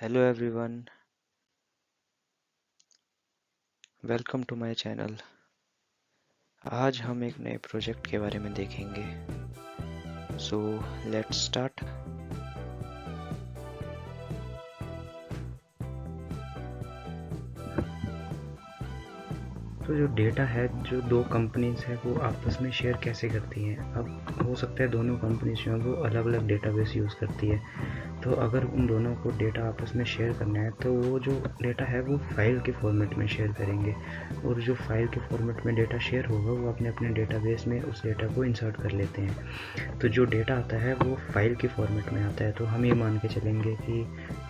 Hello everyone, welcome to my channel. आज हम एक नए प्रोजेक्ट के बारे में देखेंगे। So let's start. तो जो डेटा है जो दो कंपनीज है वो आपस में शेयर कैसे करती हैं। अब हो सकता है दोनों कंपनीज जो हैं वो अलग अलग डेटाबेस यूज़ करती है। तो अगर उन दोनों को डेटा आपस में शेयर करना है तो वो जो डेटा है वो फाइल के फॉर्मेट में शेयर करेंगे, और जो फाइल के फॉर्मेट में डेटा शेयर होगा वो अपने अपने डेटाबेस में उस डेटा को इंसर्ट कर लेते हैं। तो जो डेटा आता है वो फाइल के फॉर्मेट में आता है। तो हम ये मान के चलेंगे कि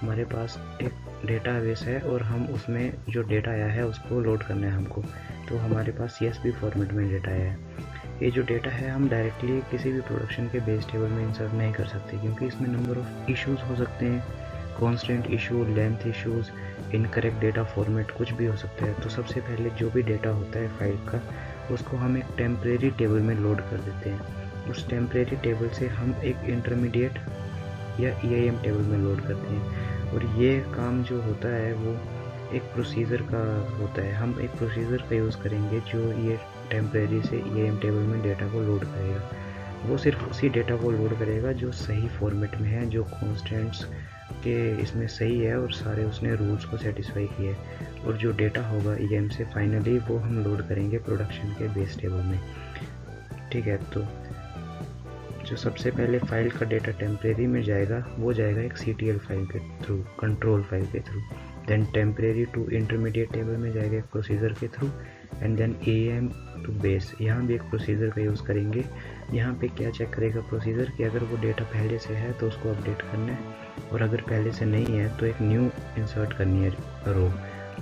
हमारे पास एक डेटाबेस है और हम उसमें जो डेटा आया है उसको लोड करना है हमको। तो हमारे पास CSV फॉर्मेट में डेटा आया है। ये जो डेटा है हम डायरेक्टली किसी भी प्रोडक्शन के बेस टेबल में इंसर्ट नहीं कर सकते, क्योंकि इसमें नंबर ऑफ इश्यूज हो सकते हैं, constant issue, length issues, incorrect data format, कुछ भी हो सकता है। तो सबसे पहले जो भी डेटा होता है फाइल का उसको हम एक टेम्परेरी टेबल में लोड कर देते हैं। उस टेम्परेरी टेबल से हम एक इंटरमीडिएट या EIM टेबल में लोड करते हैं। और ये काम जो होता है वो एक प्रोसीजर का होता है। हम एक प्रोसीजर का यूज़ करेंगे जो ये टेम्परेरी से EIM टेबल में डेटा को लोड करेगा। वो सिर्फ उसी डेटा को लोड करेगा जो सही फॉर्मेट में है, जो कॉन्स्टेंट्स के इसमें सही है और सारे उसने रूल्स को सेटिस्फाई किए। और जो डेटा होगा EIM से फाइनली वो हम लोड करेंगे प्रोडक्शन के बेस टेबल में। ठीक है, तो जो सबसे पहले फाइल का डेटा टेम्परेरी में जाएगा वो जाएगा एक CTL फाइल के थ्रू, कंट्रोल फाइल के through. Then temporary to intermediate table में जाएगा एक प्रोसीजर के through, and then EIM to base. यहाँ भी एक प्रोसीजर का यूज़ करेंगे। यहाँ पे क्या चेक करेगा प्रोसीजर कि अगर वो डेटा पहले से है तो उसको अपडेट करना है, और अगर पहले से नहीं है तो एक न्यू इंसर्ट करनी है रो,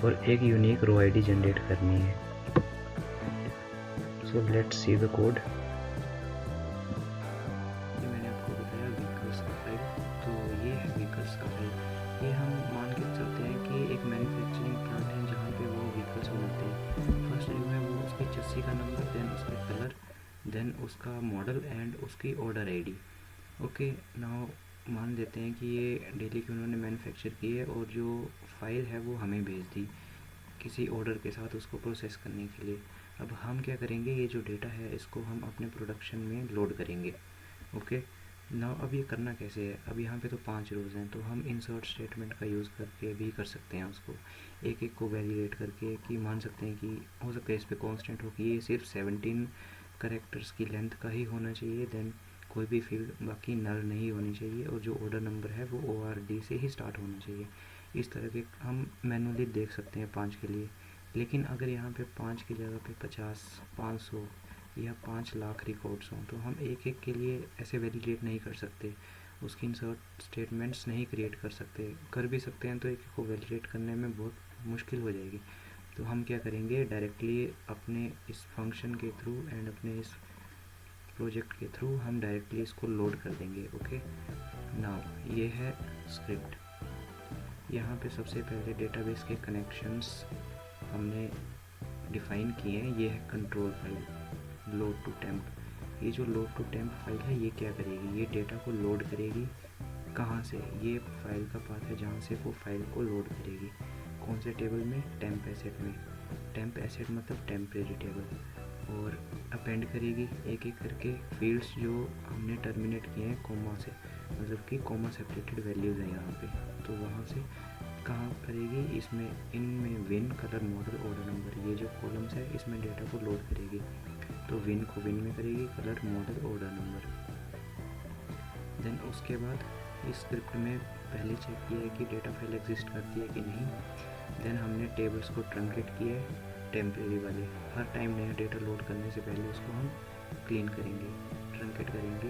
और एक यूनिक रो ID जनरेट करनी है। So let's see the code. तो ये है व्हीकल्स का फाइल। ये हम मान के चलते हैं कि एक मैन्युफैक्चरिंग प्लांट है जहाँ पे वो व्हीकल्स बनाते हैं। फर्स्ट जो है वो उसकी चस्सी का नंबर, देन उसका कलर, देन उसका मॉडल एंड उसकी ऑर्डर ID। ओके, नाउ मान लेते हैं कि ये डेली की उन्होंने मैन्युफैक्चर की है और जो फाइल है वो हमें भेज दी किसी ऑर्डर के साथ उसको प्रोसेस करने के लिए। अब हम क्या करेंगे, ये जो डेटा है इसको हम अपने प्रोडक्शन में लोड करेंगे। ओके, नाउ अब ये करना कैसे है। अब यहाँ पे तो 5 रोज़ हैं, तो हम इंसर्ट स्टेटमेंट का यूज़ करके भी कर सकते हैं उसको, एक एक को वैलिडेट करके, कि मान सकते हैं कि हो सकता है इस पर कॉन्स्टेंट हो कि ये सिर्फ 17 करेक्टर्स की लेंथ का ही होना चाहिए, देन कोई भी फील्ड बाकी नल नहीं होनी चाहिए, और जो ऑर्डर नंबर है वो ORD से ही स्टार्ट होना चाहिए। इस तरह के हम मैनुअली देख सकते हैं 5 के लिए। लेकिन अगर यहाँ पे 5 की जगह पे 50, 500 या 5 लाख रिकॉर्ड्स हों तो हम एक एक के लिए ऐसे वैलिडेट नहीं कर सकते, उसकी इंसर्ट स्टेटमेंट्स नहीं क्रिएट कर सकते। कर भी सकते हैं तो एक एक को वैलिडेट करने में बहुत मुश्किल हो जाएगी। तो हम क्या करेंगे, डायरेक्टली अपने इस फंक्शन के थ्रू एंड अपने इस प्रोजेक्ट के थ्रू हम डायरेक्टली इसको लोड कर देंगे। ओके, नाउ ये है स्क्रिप्ट। यहाँ पे सबसे पहले डेटाबेस के कनेक्शंस हमने डिफ़ाइन किए हैं। ये है control file load to temp. ये जो लोड टू टेम्प फाइल है ये क्या करेगी, ये डेटा को लोड करेगी। कहाँ से, ये फाइल का पाथ है जहाँ से वो फाइल को लोड करेगी। कौन से टेबल में, टेम्प एसेट में। टेम्प एसेट मतलब टेम्परेरी टेबल। और अपेंड करेगी एक एक करके फील्ड्स जो हमने टर्मिनेट किए हैं कोमा से, मतलब कि कोमा सेपरेटेड वैल्यूज़ हैं यहाँ पे, तो वहाँ से कहाँ करेगी, इसमें इनमें win, colour, model, order number, ये जो कॉलम्स है इसमें डेटा को लोड करेगी। तो विन को विन में करेगी, colour, model, order number. Then उसके बाद इस स्क्रिप्ट में पहले चेक किया है कि डेटा फाइल एग्जिस्ट करती है कि नहीं। देन हमने टेबल्स को ट्रंकेट किया है टेम्परेरी वाले। हर टाइम नया डेटा लोड करने से पहले उसको हम क्लीन करेंगे, ट्रंकेट करेंगे,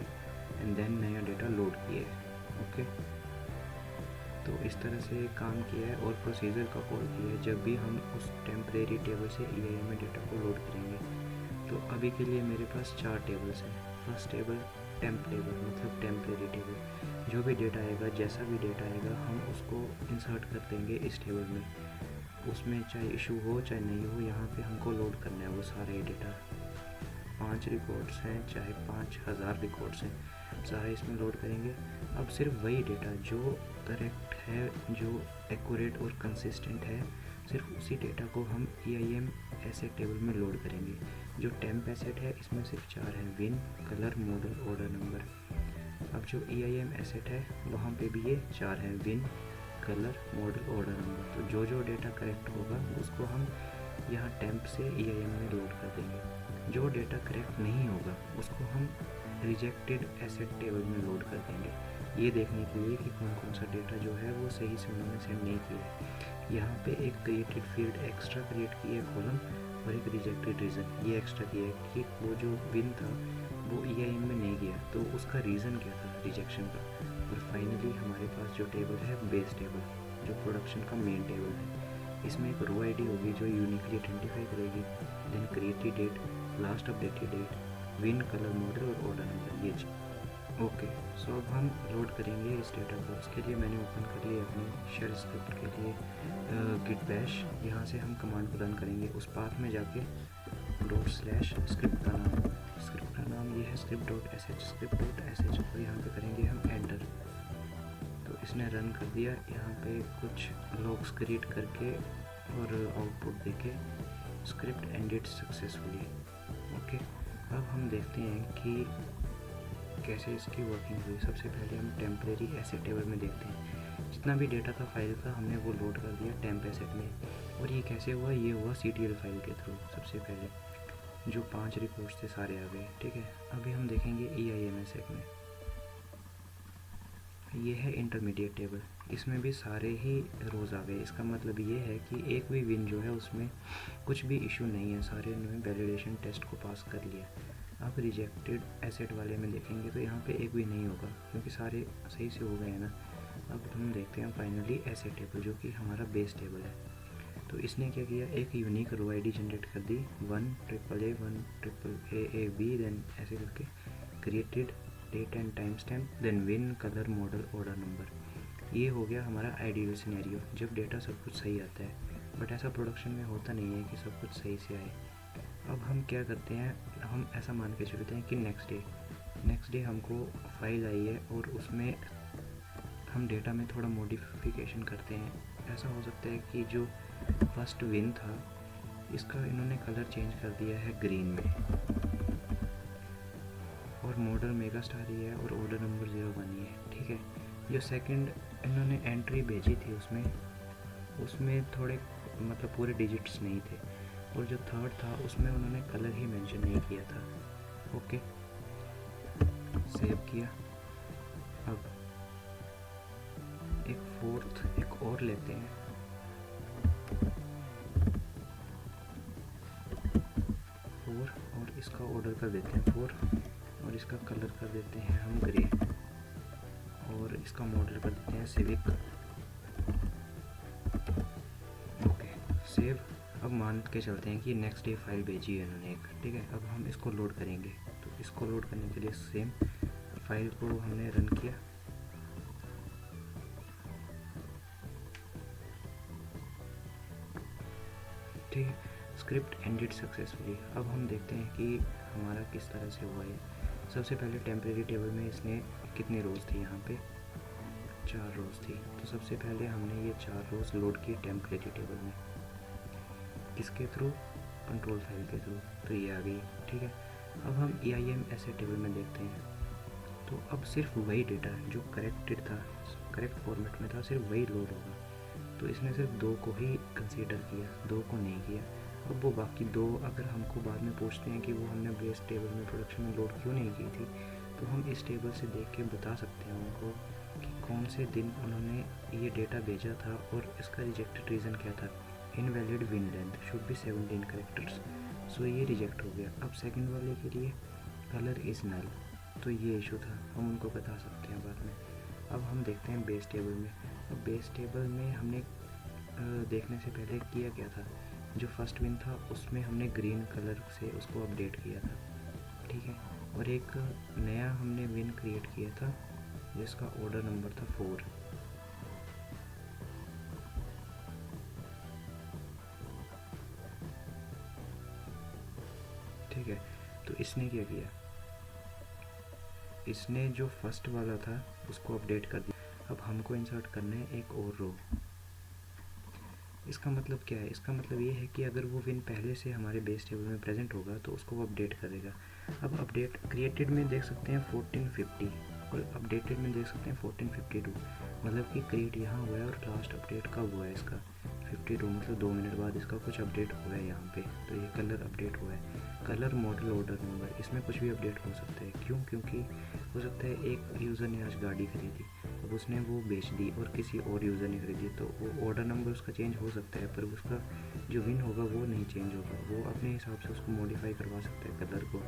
एंड देन नया डेटा लोड किया है। ओके, तो इस तरह से काम किया है और प्रोसीजर का कॉल किया है जब भी हम उस टेम्परेरी टेबल से EIM में डेटा को लोड करेंगे। तो अभी के लिए मेरे पास 4 टेबल्स हैं। फर्स्ट टेबल टेम्प टेबल मतलब टेम्परेरी टेबल। जो भी डेटा आएगा, जैसा भी डेटा आएगा हम उसको इंसर्ट कर देंगे इस टेबल में। उसमें चाहे इशू हो चाहे नहीं हो, यहाँ पे हमको लोड करना है वो सारे डेटा। 5 रिकॉर्ड्स हैं चाहे 5000 रिकॉर्ड्स हैं, सारा इसमें लोड करेंगे। अब सिर्फ वही डेटा जो करेक्ट है, जो एक्यूरेट और कंसिस्टेंट है, सिर्फ उसी डेटा को हम EIM एसेट टेबल में लोड करेंगे। जो टेम्प एसेट है इसमें सिर्फ 4 है, win, colour, model, order number. अब जो EIM एसेट है वहाँ पे भी ये 4 है, win, colour, model, order number. तो जो जो डेटा करेक्ट होगा उसको हम यहाँ टेम्प से EIM में लोड कर देंगे। जो डेटा करेक्ट नहीं होगा उसको हम रिजेक्टेड एसेट टेबल में लोड कर देंगे, ये देखने के लिए कि कौन कौन सा डेटा जो है वो सही से उन्होंने सेंड नहीं किया है। यहाँ पे एक क्रिएटेड फील्ड एक्स्ट्रा क्रिएट की है कॉलम, और एक रिजेक्टेड रीज़न ये एक्स्ट्रा किया है कि वो जो विन था वो EIM में नहीं गया, तो उसका रीज़न क्या था रिजेक्शन का। और फाइनली हमारे पास जो टेबल है बेस टेबल, जो प्रोडक्शन का मेन टेबल है, इसमें एक रो ID होगी जो यूनिकली आइडेंटिफाई करेगी, then created date, last updated date, VIN, colour, model और ऑर्डर नंबर, ये ओके। सो अब हम लोड करेंगे इस डेटा को। इसके लिए मैंने ओपन कर लिया अपनी शेल स्क्रिप्ट के लिए git bash। यहाँ से हम कमांड को रन करेंगे, उस पाथ में जाके /स्क्रिप्ट का नाम ये है script.sh और यहाँ पे करेंगे हम एंटर। तो इसने रन कर दिया, यहाँ पे कुछ लॉग्स क्रिएट करके और आउटपुट देके स्क्रिप्ट एंडेड सक्सेसफुली। ओके, अब हम देखते हैं कि कैसे इसकी वर्किंग हुई। सबसे पहले हम टेम्परेरी एसेट टेबल में देखते हैं। जितना भी डेटा था फाइल का हमने वो लोड कर दिया टेम्प एसेट में। और ये कैसे हुआ, ये हुआ CTL फाइल के थ्रू। सबसे पहले जो 5 रिपोर्ट्स थे सारे आ गए, ठीक है। अभी हम देखेंगे EIM एसेट में, ये है इंटरमीडिएट टेबल, इसमें भी सारे ही रोज़ आ गए। इसका मतलब ये है कि एक भी विन जो है उसमें कुछ भी इशू नहीं है, सारे ने वैलिडेशन टेस्ट को पास कर लिया। अब रिजेक्टेड एसेट वाले में देखेंगे तो यहाँ पे एक भी नहीं होगा क्योंकि सारे सही से हो गए हैं ना। अब हम देखते हैं फाइनली एसेट टेबल जो कि हमारा बेस टेबल है। तो इसने क्या किया, एक यूनिक रो ID जनरेट कर दी, 1AAA 1AAAB, देन ऐसे करके created date and time stamp, then VIN, colour, model, order number. ये हो गया हमारा आइडियल सिनेरियो जब डेटा सब कुछ सही आता है। बट ऐसा प्रोडक्शन में होता नहीं है कि सब कुछ सही से आए। अब हम क्या करते हैं, हम ऐसा मान के चलते हैं कि नेक्स्ट डे हमको फाइल आई है और उसमें हम डेटा में थोड़ा मॉडिफिकेशन करते हैं। ऐसा हो सकता है कि जो फर्स्ट विन था इसका इन्होंने कलर चेंज कर दिया है ग्रीन में, और मॉडल मेगा स्टार ही है और ऑर्डर नंबर 01 ही है, ठीक है। जो सेकंड इन्होंने एंट्री भेजी थी उसमें थोड़े मतलब पूरे डिजिट्स नहीं थे, और जो थर्ड था उसमें उन्होंने कलर ही मेंशन नहीं किया था। ओके, सेव किया। अब एक और लेते हैं, और इसका ऑर्डर कर देते हैं 4, और इसका कलर कर देते हैं हम ग्रे, और इसका मॉडल कर देते हैं सिविक। Okay, save. अब मान के चलते हैं कि नेक्स्ट डे फाइल भेजी है इन्होंने एक, ठीक है। अब हम इसको लोड करेंगे, तो इसको लोड करने के लिए सेम फाइल को हमने रन किया, ठीक है। Script ended successfully. अब हम देखते हैं कि हमारा किस तरह से हुआ है। सबसे पहले टेम्परेरी टेबल में इसने कितनी रोज़ थी, यहाँ पे 4 रोज़ थी। तो सबसे पहले हमने ये 4 रोज़ लोड की टेम्परेरी टेबल में, किसके थ्रू, कंट्रोल फाइल के थ्रू, तो ये आ गई, ठीक है। अब हम EIM एसेट टेबल में देखते हैं, तो अब सिर्फ वही डेटा जो करेक्टेड था, करेक्ट फॉर्मेट में था, सिर्फ वही लोड होगा। तो इसने सिर्फ 2 को ही कंसीडर किया, 2 को नहीं किया। अब वो बाकी 2 अगर हमको बाद में पूछते हैं कि वो हमने बेस टेबल में प्रोडक्शन में लोड क्यों नहीं की थी, तो हम इस टेबल से देख के बता सकते हैं उनको कि कौन से दिन उन्होंने ये डेटा भेजा था और इसका रिजेक्टेड रीज़न क्या था। Invalid VIN length should be 17 characters, so ये रिजेक्ट हो गया। अब सेकंड वाले के लिए कलर इज़ नल, तो ये इशू था, हम उनको बता सकते हैं बाद में। अब हम देखते हैं बेस टेबल में। अब बेस टेबल में हमने देखने से पहले किया क्या था, जो फर्स्ट विन था उसमें हमने ग्रीन कलर से उसको अपडेट किया था, ठीक है। और एक नया हमने विन क्रिएट किया था जिसका ऑर्डर नंबर था 4, ठीक है। तो इसने क्या किया, इसने जो फर्स्ट वाला था उसको अपडेट कर दिया। अब हमको इंसर्ट करना है एक और रो। इसका मतलब क्या है? इसका मतलब ये है कि अगर वो विन पहले से हमारे बेस टेबल में प्रेजेंट होगा तो उसको वो अपडेट करेगा। अब अपडेट क्रिएटेड में देख सकते हैं 1450 और अपडेटेड में देख सकते हैं 1452। मतलब कि क्रिएट यहाँ हुआ है और लास्ट अपडेट कब हुआ है इसका 52, मतलब 2 मिनट बाद इसका कुछ अपडेट हुआ है यहाँ पे। तो ये कलर अपडेट हुआ है, कलर मॉडल ऑर्डर नंबर, इसमें कुछ भी अपडेट हो सकता है। क्यों? क्योंकि हो सकता है एक यूज़र ने आज गाड़ी खरीदी, अब उसने वो बेच दी और किसी और यूज़र ने खरीदी, तो वो ऑर्डर नंबर उसका चेंज हो सकता है, पर उसका जो विन होगा वो नहीं चेंज होगा। वो अपने हिसाब से उसको मॉडिफाई करवा सकता है कलर को।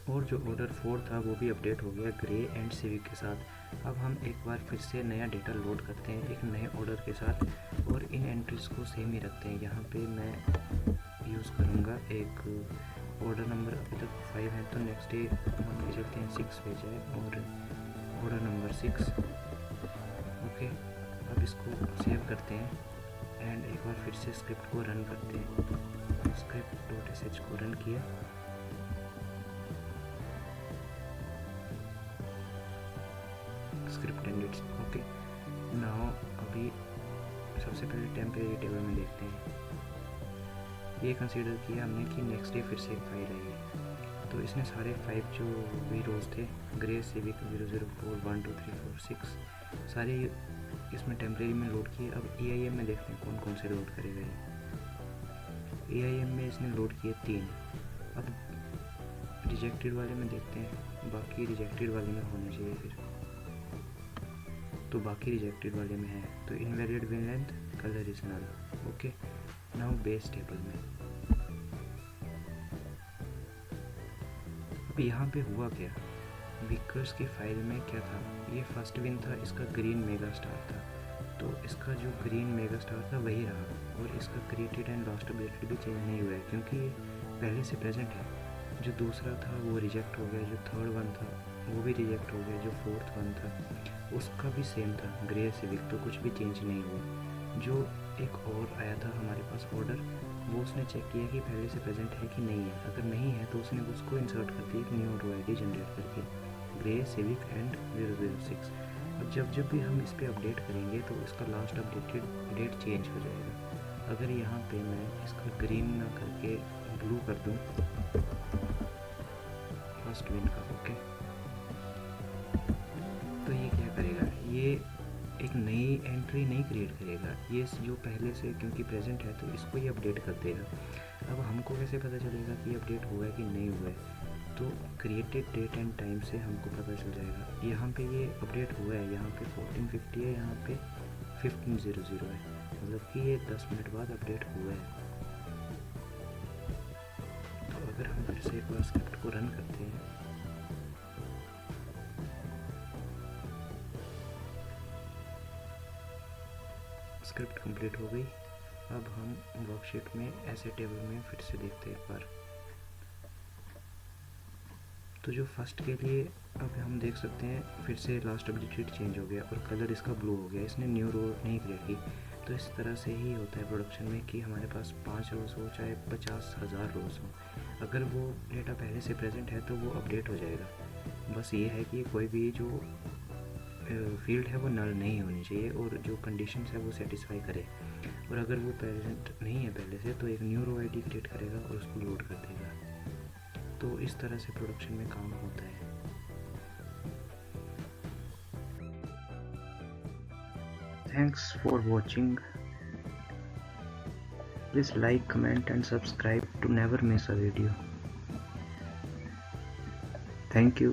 और जो ऑर्डर 4 था वो भी अपडेट हो गया ग्रे एंड सिविक के साथ। अब हम एक बार फिर से नया डेटा लोड करते हैं एक नए ऑर्डर के साथ और इन एंट्रीज को सेम ही रखते हैं। यहाँ पे मैं यूज़ करूँगा एक ऑर्डर नंबर अभी तक 5 है, तो नेक्स्ट डे मान के चलते हैं 6 पे जाए और ऑर्डर नंबर 6। ओके, अब इसको सेव करते हैं एंड एक बार फिर से स्क्रिप्ट को रन करते हैं। script.sh को रन किया, स्क्रिप्ट एंडेड। ओके, नाउ अभी सबसे पहले टेम्परेरी टेबल में देखते हैं। ये कंसीडर किया हमने कि नेक्स्ट डे फिर से एक फाइल आई, तो इसने सारे 5 जो भी रोज थे ग्रे सिविक 004 1 2 3 4 6 सारे इसमें टेम्परेरी में लोड किए। अब EIM में देखते हैं कौन कौन से लोड करेगा ये। EIM में इसने लोड किए 3। अब रिजेक्टेड वाले में देखते हैं, बाकी रिजेक्टेड वाले में होने चाहिए फिर, तो बाकी रिजेक्टेड वाले में है। तो invalid VIN length colour is null. Okay, now base table में अब यहाँ पे हुआ क्या, विकर्स की फाइल में क्या था, ये फर्स्ट विन था, इसका ग्रीन मेगा स्टार था, तो इसका जो ग्रीन मेगा स्टार था वही रहा और इसका क्रिएटेड एंड लास्ट अपडेटेड भी चेंज नहीं हुआ है क्योंकि ये पहले से प्रेजेंट है। जो दूसरा था वो रिजेक्ट हो गया, जो थर्ड वन था वो भी रिजेक्ट हो गया, जो फोर्थ वन था उसका भी सेम था ग्रे सिविक, तो कुछ भी चेंज नहीं हुआ। जो एक और आया था हमारे पास ऑर्डर, वो उसने चेक किया कि पहले से प्रेजेंट है कि नहीं है, अगर नहीं है तो उसने उसको इंसर्ट कर दिया एक न्यू रो ID जनरेट करके ग्रे सिविक एंड 006। अब जब भी हम इस पर अपडेट करेंगे तो इसका लास्ट अपडेटेड डेट चेंज हो जाएगा। अगर यहाँ पे मैं इसका ग्रीन ना करके ब्लू कर दूँ फर्स्ट विन का, ओके, तो ये क्या करेगा, ये एक नई एंट्री नहीं क्रिएट करेगा, ये जो पहले से क्योंकि प्रेजेंट है तो इसको ही अपडेट कर देगा। अब हमको कैसे पता चलेगा कि अपडेट हुआ है कि नहीं हुआ है, तो क्रिएटेड डेट एंड टाइम से हमको पता चल जाएगा। यहाँ पे ये अपडेट हुआ है, यहाँ पे 1450 है, यहाँ पे 1500 है, मतलब कि ये 10 मिनट बाद अपडेट हुआ है। तो अगर हम फिर से एक बार स्क्रिप्ट को रन करते हैं, स्क्रिप्ट कंप्लीट हो गई। अब हम वर्कशीट में ऐसे टेबल में फिर से देखते हैं एक बार। तो जो फर्स्ट के लिए अब हम देख सकते हैं फिर से लास्ट अपडेटेड चेंज हो गया और कलर इसका ब्लू हो गया, इसने न्यू रो नहीं क्रिएट की। तो इस तरह से ही होता है प्रोडक्शन में कि हमारे पास 5 रोज़ हो चाहे 50,000 रोज़ हो, अगर वो डेटा पहले से प्रेजेंट है तो वो अपडेट हो जाएगा। बस ये है कि कोई भी जो फील्ड है वो नल नहीं होनी चाहिए और जो कंडीशंस है वो सेटिस्फाई करे, और अगर वो प्रेजेंट नहीं है पहले से तो एक न्यू रो ID क्रिएट करेगा और उसको लोड कर देगा। तो इस तरह से प्रोडक्शन में काम होता है। Thanks for watching. Please like, comment and subscribe to never miss a video. Thank you.